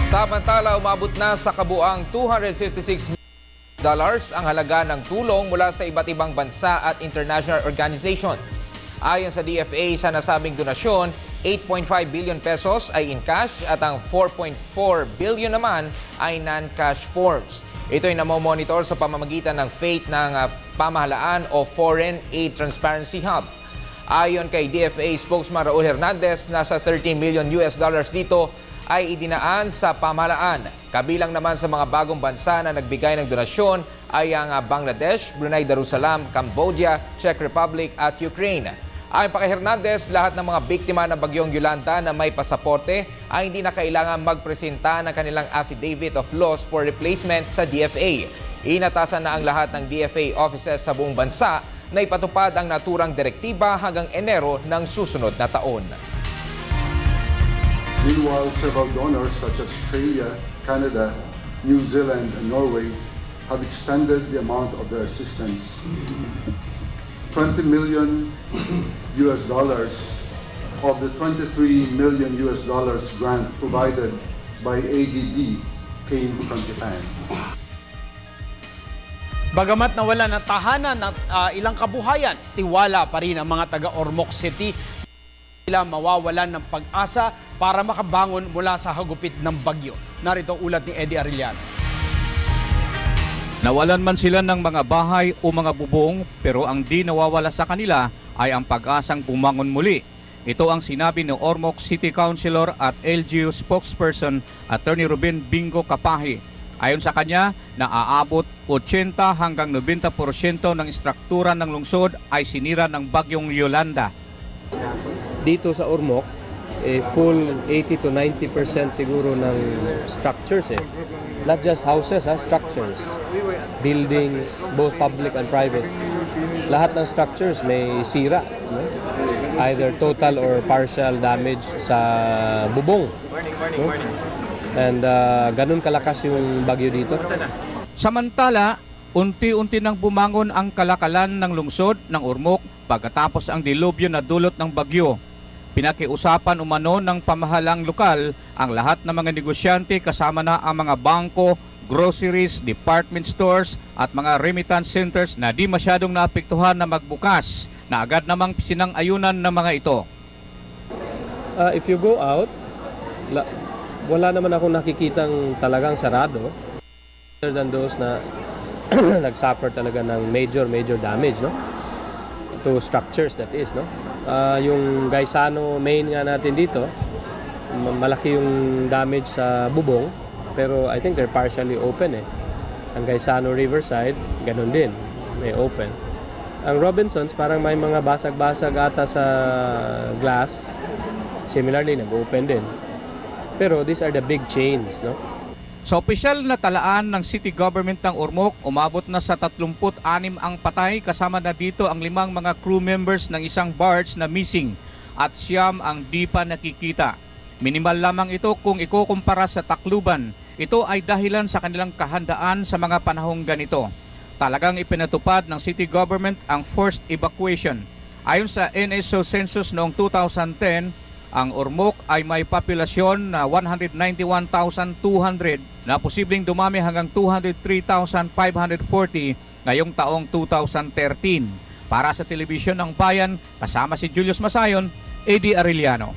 Samantala, umabot na sa kabuang $256 million ang halaga ng tulong mula sa iba't ibang bansa at international organization. Ayon sa DFA, sa nasabing donasyon, 8.5 billion pesos ay in cash at ang 4.4 billion naman ay non-cash forms. Ito ay namomonitor sa pamamagitan ng FATE ng pamahalaan o Foreign Aid Transparency Hub. Ayon kay DFA spokesman Raul Hernandez, nasa $13 million dito ay idinaan sa pamahalaan. Kabilang naman sa mga bagong bansa na nagbigay ng donasyon ay ang Bangladesh, Brunei Darussalam, Cambodia, Czech Republic at Ukraine. Ayon pa kay Hernandez, lahat ng mga biktima ng bagyong Yolanda na may pasaporte ay hindi na kailangan magpresenta ng kanilang affidavit of loss for replacement sa DFA. Inatasan na ang lahat ng DFA offices sa buong bansa na ipatupad ang naturang direktiba hanggang Enero ng susunod na taon. Meanwhile, several donors such as Australia, Canada, New Zealand, and Norway have extended the amount of their assistance. $20 million of the $23 million grant provided by ADB came from Japan. Bagamat nawala ng tahanan ng ilang kabuhayan, tiwala pa rin ang mga taga-Ormoc City sila mawawalan ng pag-asa para makabangon mula sa hagupit ng bagyo. Narito ang ulat ni Eddie Arellano. Nawalan man sila ng mga bahay o mga bubong, pero ang di nawawala sa kanila ay ang pag-asang bumangon muli. Ito ang sinabi ni Ormoc City Councilor at LGU spokesperson Attorney Ruben Bingo Kapahi. Ayon sa kanya, naaabot 80 hanggang 90% ng istruktura ng lungsod ay sinira ng bagyong Yolanda. Dito sa Ormoc, full 80 to 90% siguro ng structures Not just houses, structures. Buildings, both public and private. Lahat ng structures may sira. No? Either total or partial damage sa bubong. No? And ganun kalakas yung bagyo dito. Samantala, unti-unti nang bumangon ang kalakalan ng lungsod ng Ormoc pagkatapos ang dilubyo na dulot ng bagyo. Pinakiusapan umano ng pamahalang lokal ang lahat ng mga negosyante kasama na ang mga bangko, groceries, department stores at mga remittance centers na di masyadong naapektuhan na magbukas na agad namang sinang-ayunan ng mga ito. If you go out, wala naman akong nakikitang talagang sarado. Other than those na nag-suffer talaga ng major damage, no? To structures, that is, no? Yung Gaisano main nga natin dito, malaki yung damage sa bubong, pero I think they're partially open Ang Gaisano Riverside, ganun din, may open. Ang Robinsons, parang may mga basag-basag ata sa glass, similarly, nag-open din. Pero these are the big chains, no? Sa opisyal na talaan ng city government ng Ormoc, umabot na sa 36 ang patay kasama na dito ang 5 mga crew members ng isang barge na missing at 9 ang di pa nakikita. Minimal lamang ito kung ikukumpara sa Tacloban. Ito ay dahilan sa kanilang kahandaan sa mga panahong ganito. Talagang ipinatupad ng city government ang forced evacuation. Ayon sa NSO census noong 2010, ang Ormoc ay may populasyon na 191,200 na posibleng dumami hanggang 203,540 ngayong taong 2013. Para sa Telebisyon ng Bayan, kasama si Julius Masayon, Eddie Arellano.